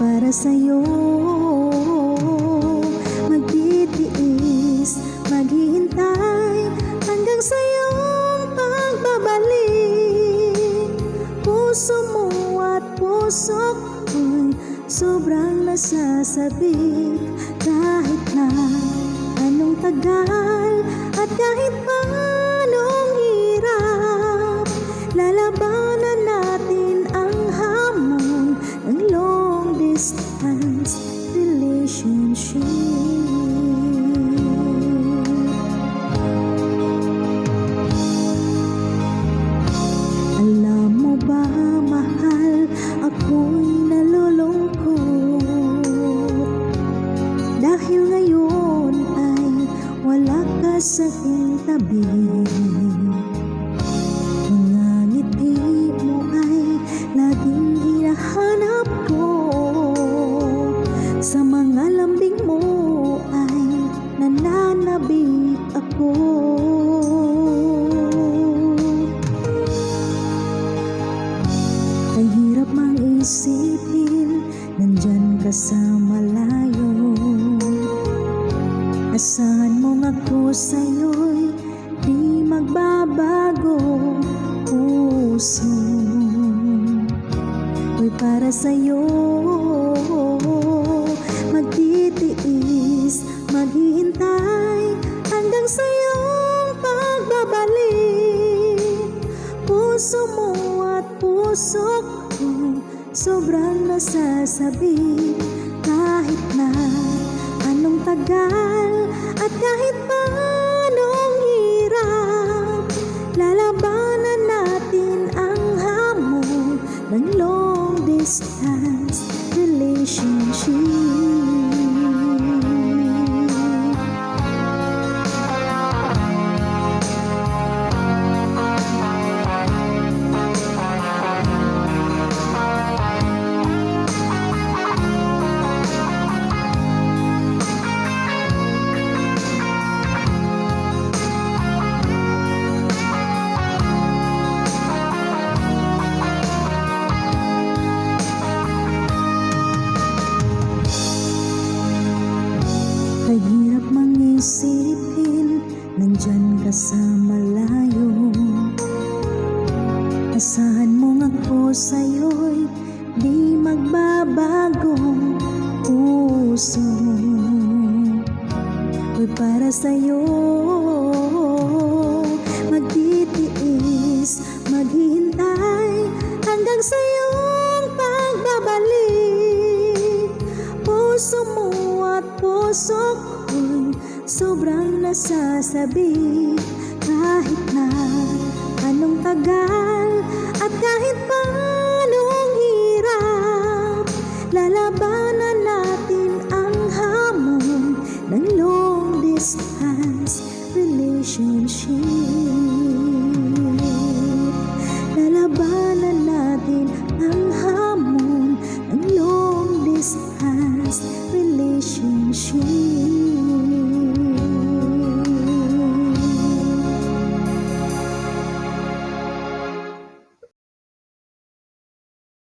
para sa'yo. Magtitiis, maghihintay hanggang sa'yong pagbabalik. Puso mo at puso ko'y sobrang nasasabik. Kahit na anong tagal at kahit pa anong hirap, lalabanan natin ang hamon ng long distance relationship. Alam mo ba, mahal, ako'y nalulungkot dahil ngayon ay wala ka sa aking tabi. Mga ngiti mo ay laging hinahanap ko, sa mga lambing mo ay nananabik ako. Ay hirap mang isipin, nandyan ka sa malayo. Asahan mong ako sa'yo'y di magbabago. Puso ko'y para sa'yo. Magtitiis, maghihintay hanggang sa'yong pagbabalik. Puso mo at puso ko'y sobrang nasasabik. Kahit na anong tagal at kahit pa anong hirap, lalabanan natin ang hamon ng long distance relationship. Kahirap mang isipin, nandyan ka sa malayo. Asahan mong ako sa'yo'y di magbabago. Puso ko'y para sa'yo. Magtitiis, maghihintay hanggang sa'yong pagbabalik. Puso mo at puso ko'y sobrang nasasabik.